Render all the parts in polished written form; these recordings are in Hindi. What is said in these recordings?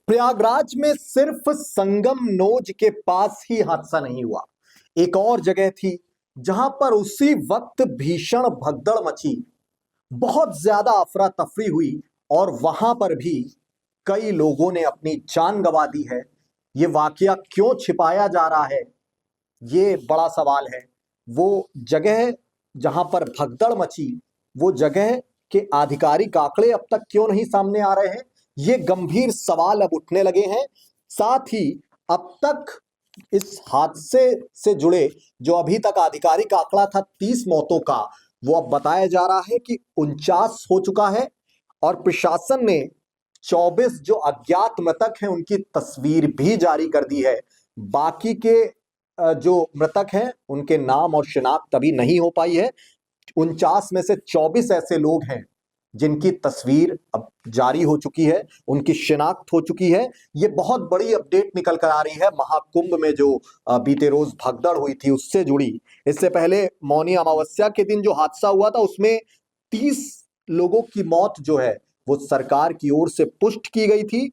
प्रयागराज में सिर्फ संगम नोज के पास ही हादसा नहीं हुआ। एक और जगह थी जहां पर उसी वक्त भीषण भगदड़ मची, बहुत ज्यादा अफरा तफरी हुई और वहां पर भी कई लोगों ने अपनी जान गंवा दी है। ये वाकया क्यों छिपाया जा रहा है, ये बड़ा सवाल है। वो जगह जहां पर भगदड़ मची, वो जगह के आधिकारिक आंकड़े अब तक क्यों नहीं सामने आ रहे हैं, ये गंभीर सवाल अब उठने लगे हैं। साथ ही अब तक इस हादसे से जुड़े जो अभी तक आधिकारिक आंकड़ा था 30 मौतों का, वो अब बताया जा रहा है कि 49 हो चुका है। और प्रशासन ने 24 जो अज्ञात मृतक हैं उनकी तस्वीर भी जारी कर दी है। बाकी के जो मृतक हैं उनके नाम और शिनाख्त अभी नहीं हो पाई है। 49 में से 24 ऐसे लोग हैं जिनकी तस्वीर अब जारी हो चुकी है, उनकी शिनाख्त हो चुकी है। ये बहुत बड़ी अपडेट निकल कर आ रही है महाकुंभ में जो बीते रोज भगदड़ हुई थी उससे जुड़ी। इससे पहले मौनी अमावस्या के दिन जो हादसा हुआ था उसमें 30 लोगों की मौत जो है वो सरकार की ओर से पुष्ट की गई थी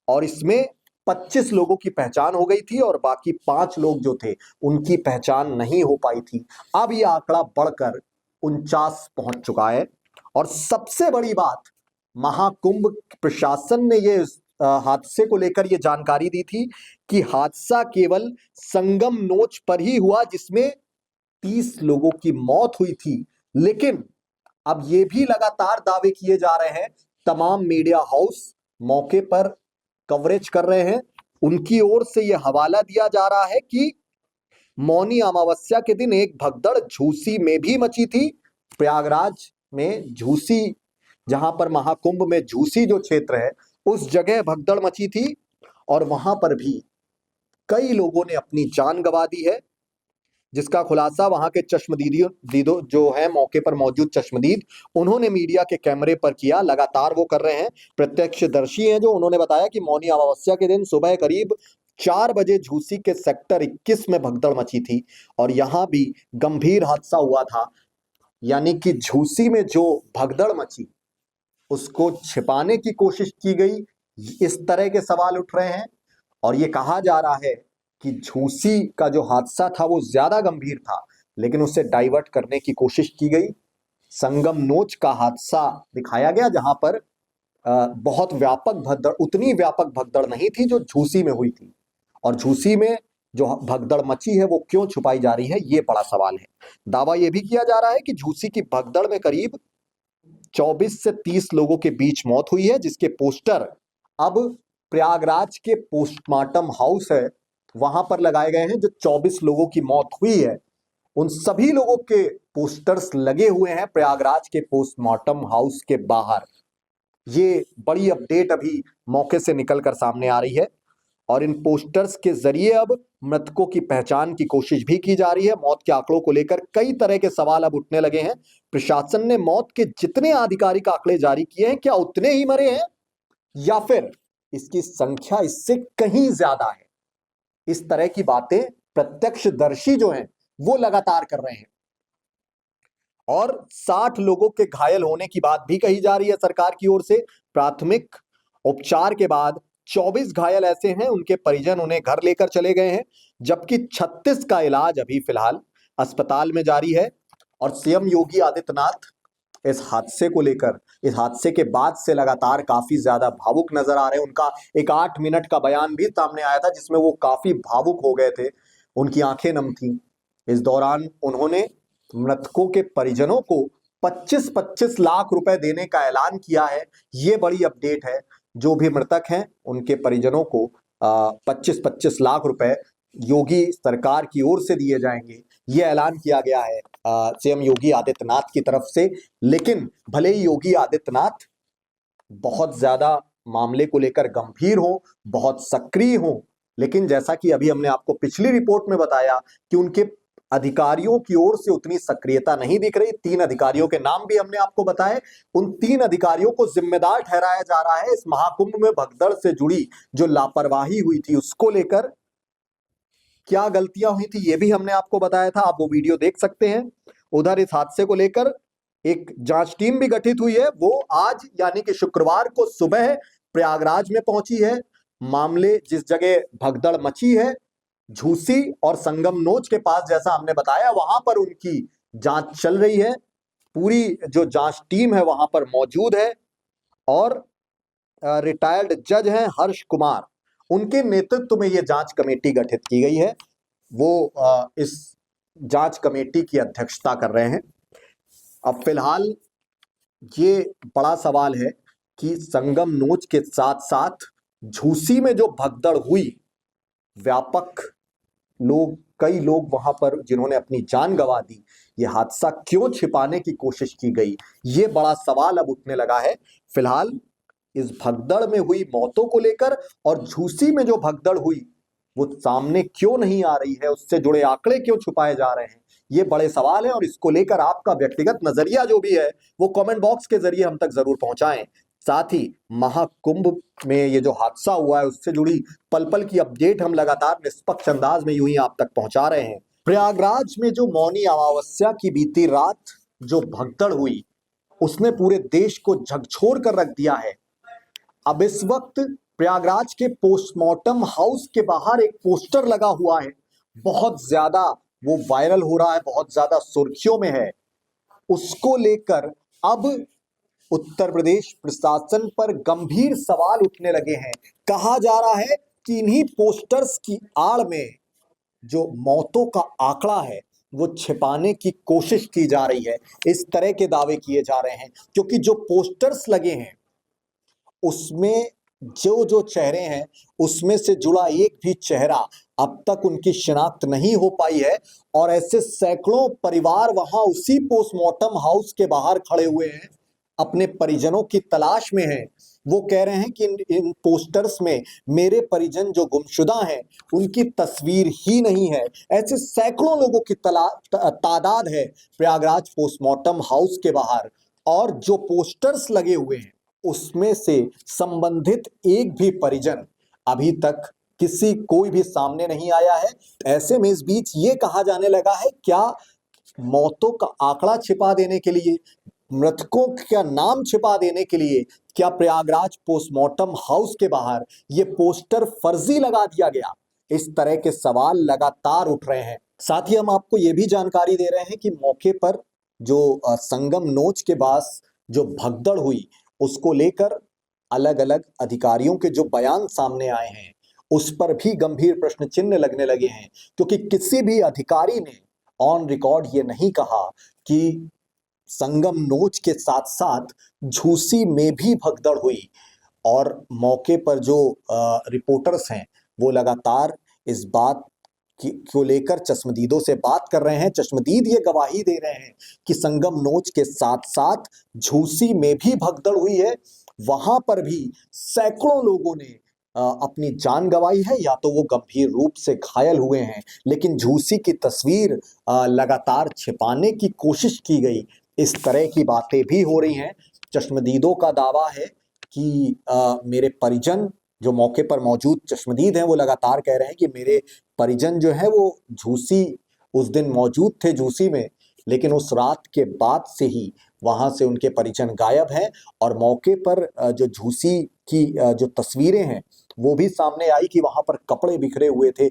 और इसमें 25 लोगों की पहचान हो गई थी और बाकी 5 लोग जो थे उनकी पहचान नहीं हो पाई थी। अब यह आंकड़ा बढ़कर 49 पहुंच चुका है। और सबसे बड़ी बात, महाकुंभ प्रशासन ने ये हादसे को लेकर ये जानकारी दी थी कि हादसा केवल संगम नोच पर ही हुआ जिसमें 30 लोगों की मौत हुई थी। लेकिन अब ये भी लगातार दावे किए जा रहे हैं, तमाम मीडिया हाउस मौके पर कवरेज कर रहे हैं, उनकी ओर से यह हवाला दिया जा रहा है कि मौनी अमावस्या के दिन एक भगदड़ झूसी में भी मची थी। प्रयागराज में झूसी, जहां पर महाकुंभ में झूसी जो क्षेत्र है उस जगह भगदड़ मची थी और वहां पर भी कई लोगों ने अपनी जान गंवा दी है, जिसका खुलासा वहां के चश्मदीदों जो है मौके पर मौजूद चश्मदीद, उन्होंने मीडिया के कैमरे पर किया। लगातार वो कर रहे हैं, प्रत्यक्षदर्शी हैं जो, उन्होंने बताया कि मौनी अमावस्या के दिन सुबह करीब 4 बजे झूसी के सेक्टर 21 में भगदड़ मची थी और यहां भी गंभीर हादसा हुआ था। यानी कि झूसी में जो भगदड़ मची उसको छिपाने की कोशिश की गई, इस तरह के सवाल उठ रहे हैं। और ये कहा जा रहा है कि झूसी का जो हादसा था वो ज्यादा गंभीर था लेकिन उसे डाइवर्ट करने की कोशिश की गई। संगम नोच का हादसा दिखाया गया जहां पर बहुत व्यापक भगदड़, उतनी व्यापक भगदड़ नहीं थी जो झूसी में हुई थी। और झूसी में जो भगदड़ मची है वो क्यों छुपाई जा रही है, ये बड़ा सवाल है। दावा यह भी किया जा रहा है कि झूसी की भगदड़ में करीब 24 से 30 लोगों के बीच मौत हुई है, जिसके पोस्टर अब प्रयागराज के पोस्टमार्टम हाउस है वहां पर लगाए गए हैं। जो 24 लोगों की मौत हुई है उन सभी लोगों के पोस्टर्स लगे हुए हैं प्रयागराज के पोस्टमार्टम हाउस के बाहर। ये बड़ी अपडेट अभी मौके से निकलकर सामने आ रही है और इन पोस्टर्स के जरिए अब मृतकों की पहचान की कोशिश भी की जा रही है। मौत के आंकड़ों को लेकर कई तरह के सवाल अब उठने लगे हैं। प्रशासन ने मौत के जितने आधिकारिक आंकड़े जारी किए हैं, क्या उतने ही मरे हैं या फिर इसकी संख्या इससे कहीं ज्यादा है? इस तरह की बातें प्रत्यक्षदर्शी जो हैं वो लगातार कर रहे हैं। और 60 लोगों के घायल होने की बात भी कही जा रही है सरकार की ओर से। प्राथमिक उपचार के बाद 24 घायल ऐसे हैं, उनके परिजन उन्हें घर लेकर चले गए हैं, जबकि 36 का इलाज अभी फिलहाल अस्पताल में जारी है। और सीएम योगी आदित्यनाथ इस हादसे को लेकर, इस हादसे के बाद से लगातार काफी ज्यादा भावुक नजर आ रहे हैं। उनका एक 8 मिनट का बयान भी सामने आया था जिसमें वो काफी भावुक हो गए थे, उनकी आंखें नम थी। इस दौरान उन्होंने मृतकों के परिजनों को 25-25 लाख रुपए देने का ऐलान किया है। ये बड़ी अपडेट है, जो भी मृतक हैं उनके परिजनों को 25-25 लाख रुपए योगी सरकार की ओर से दिए जाएंगे, ये ऐलान किया गया है सीएम योगी आदित्यनाथ की तरफ से। लेकिन भले ही योगी आदित्यनाथ बहुत ज्यादा मामले को लेकर गंभीर हो, बहुत सक्रिय हो, लेकिन जैसा कि अभी हमने आपको पिछली रिपोर्ट में बताया कि उनके अधिकारियों की ओर से उतनी सक्रियता नहीं दिख रही। 3 अधिकारियों के नाम भी हमने आपको बताए। उन 3 अधिकारियों को जिम्मेदार ठहराया जा रहा है इस महाकुंभ में भगदड़ से जुड़ी जो लापरवाही हुई थी उसको लेकर। क्या गलतियां हुई थी ये भी हमने आपको बताया था, आप वो वीडियो देख सकते हैं। उधर इस हादसे को लेकर एक जांच टीम भी गठित हुई है, वो आज यानी कि शुक्रवार को सुबह प्रयागराज में पहुंची है। मामले जिस जगह भगदड़ मची है, झूसी और संगम नोच के पास, जैसा हमने बताया, वहां पर उनकी जांच चल रही है। पूरी जो जांच टीम है वहां पर मौजूद है और रिटायर्ड जज हैं हर्ष कुमार, उनके नेतृत्व में ये जांच कमेटी गठित की गई है। वो इस जांच कमेटी की अध्यक्षता कर रहे हैं। अब फिलहाल ये बड़ा सवाल है कि संगम नोच के साथ साथ झूसी में जो भगदड़ हुई, व्यापक लोग, कई लोग वहां पर जिन्होंने अपनी जान गंवा दी, ये हादसा क्यों छिपाने की कोशिश की गई, ये बड़ा सवाल अब उठने लगा है। फिलहाल इस भगदड़ में हुई मौतों को लेकर और झूसी में जो भगदड़ हुई वो सामने क्यों नहीं आ रही है, उससे जुड़े आंकड़े क्यों छुपाए जा रहे हैं, ये बड़े सवाल हैं। और इसको लेकर आपका व्यक्तिगत नजरिया जो भी है वो कमेंट बॉक्स के जरिए हम तक जरूर पहुंचाएं। साथ ही महाकुंभ में ये जो हादसा हुआ है उससे जुड़ी पल पल की अपडेट हम लगातार निष्पक्ष अंदाज में यूं ही आप तक पहुंचा रहे हैं। प्रयागराज में जो मौनी अमावस्या की बीती रात जो भगदड़ हुई उसने पूरे देश को झकझोर कर रख दिया है। अब इस वक्त प्रयागराज के पोस्टमार्टम हाउस के बाहर एक पोस्टर लगा हुआ है, बहुत ज्यादा वो वायरल हो रहा है, बहुत ज्यादा सुर्खियों में है। उसको लेकर अब उत्तर प्रदेश प्रशासन पर गंभीर सवाल उठने लगे हैं। कहा जा रहा है कि इन्हीं पोस्टर्स की आड़ में जो मौतों का आंकड़ा है वो छिपाने की कोशिश की जा रही है, इस तरह के दावे किए जा रहे हैं। क्योंकि जो पोस्टर्स लगे हैं उसमें जो जो चेहरे हैं उसमें से जुड़ा एक भी चेहरा अब तक उनकी शिनाख्त नहीं हो पाई है। और ऐसे सैकड़ों परिवार वहां उसी पोस्टमार्टम हाउस के बाहर खड़े हुए हैं, अपने परिजनों की तलाश में हैं। वो कह रहे हैं कि इन पोस्टर्स में मेरे परिजन जो गुमशुदा हैं उनकी तस्वीर ही नहीं है। ऐसे सैकड़ों लोगों की तादाद है प्रयागराज पोस्टमार्टम हाउस के बाहर। और जो पोस्टर्स लगे हुए हैं उसमें से संबंधित एक भी परिजन अभी तक कोई भी सामने नहीं आया है। ऐसे में इस बीच ये कहा जाने लगा है, क्या मौतों का आंकड़ा छिपा देने के लिए, मृतकों का नाम छिपा देने के लिए, क्या प्रयागराज पोस्टमार्टम हाउस के बाहर ये पोस्टर फर्जी लगा दिया गया? इस तरह के सवाल लगातार उठ रहे हैं। साथ ही हम आपको ये भी जानकारी दे रहे हैं कि मौके पर जो संगम नोच के पास जो भगदड़ हुई उसको लेकर अलग अलग अधिकारियों के जो बयान सामने आए हैं उस पर भी गंभीर प्रश्न चिन्ह लगने लगे हैं। क्योंकि किसी भी अधिकारी ने ऑन रिकॉर्ड ये नहीं कहा कि संगम नोच के साथ साथ झूसी में भी भगदड़ हुई। और मौके पर जो रिपोर्टर्स हैं वो लगातार इस बात को लेकर चश्मदीदों से बात कर रहे हैं। चश्मदीद ये गवाही दे रहे हैं कि संगम नोच के साथ साथ झूसी में भी भगदड़ हुई है, वहां पर भी सैकड़ों लोगों ने अपनी जान गंवाई है या तो वो गंभीर रूप से घायल हुए हैं। लेकिन झूसी की तस्वीर लगातार छिपाने की कोशिश की गई, इस तरह की बातें भी हो रही हैं। चश्मदीदों का दावा है कि मेरे परिजन जो मौके पर मौजूद चश्मदीद हैं वो लगातार कह रहे हैं कि मेरे परिजन जो है वो झूसी उस दिन मौजूद थे झूसी में, लेकिन उस रात के बाद से ही वहां से उनके परिजन गायब हैं। और मौके पर जो झूसी की जो तस्वीरें हैं वो भी सामने आई कि वहां पर कपड़े बिखरे हुए थे,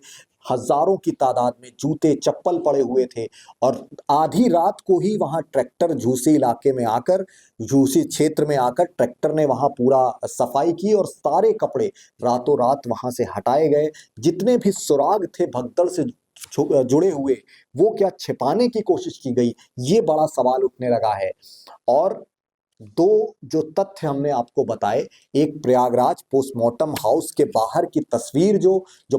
हजारों की तादाद में जूते चप्पल पड़े हुए थे। और आधी रात को ही वहां ट्रैक्टर झूसी इलाके में आकर, झूसी क्षेत्र में आकर ट्रैक्टर ने वहां पूरा सफाई की और सारे कपड़े रातों रात वहां से हटाए गए। जितने भी सुराग थे भगदड़ से जुड़े हुए वो क्या छिपाने की कोशिश की गई, ये बड़ा सवाल उठने लगा है। और दो जो तथ्य हमने आपको बताए, एक प्रयागराज पोस्टमार्टम हाउस के बाहर की तस्वीर, जो जो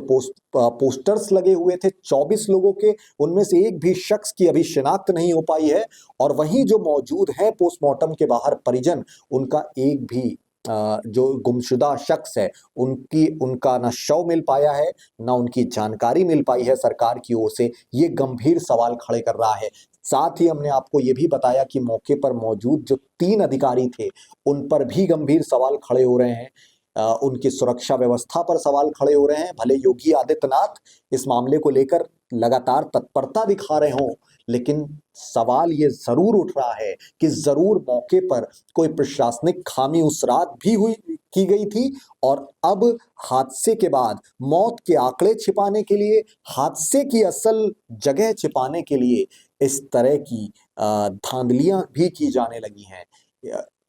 पोस्टर्स लगे हुए थे 24 लोगों के, उनमें से एक भी शख्स की अभी शिनाख्त नहीं हो पाई है। और वहीं जो मौजूद है पोस्टमार्टम के बाहर परिजन, उनका एक भी जो गुमशुदा शख्स है उनका ना शव मिल पाया है, ना उनकी जानकारी मिल पाई है सरकार की ओर से। ये गंभीर सवाल खड़े कर रहा है। साथ ही हमने आपको ये भी बताया कि मौके पर मौजूद जो 3 अधिकारी थे उन पर भी गंभीर सवाल खड़े हो रहे हैं। उनकी सुरक्षा व्यवस्था पर सवाल खड़े हो रहे हैं। भले योगी आदित्यनाथ इस मामले को लेकर लगातार तत्परता दिखा रहे हों, लेकिन सवाल ये जरूर उठ रहा है कि जरूर मौके पर कोई प्रशासनिक खामी उस रात भी हुई की गई थी, और अब हादसे के बाद मौत के आंकड़े छिपाने के लिए, हादसे की असल जगह छिपाने के लिए इस तरह की धांधलियां भी की जाने लगी हैं।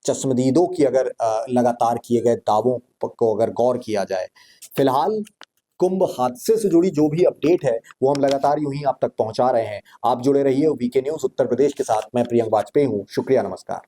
चश्मदीदों की अगर लगातार किए गए दावों को अगर गौर किया जाए। फिलहाल कुंभ हादसे से जुड़ी जो भी अपडेट है वो हम लगातार यूं ही आप तक पहुंचा रहे हैं। आप जुड़े रहिए वीके न्यूज उत्तर प्रदेश के साथ। मैं प्रियंक वाजपेयी हूं। शुक्रिया, नमस्कार।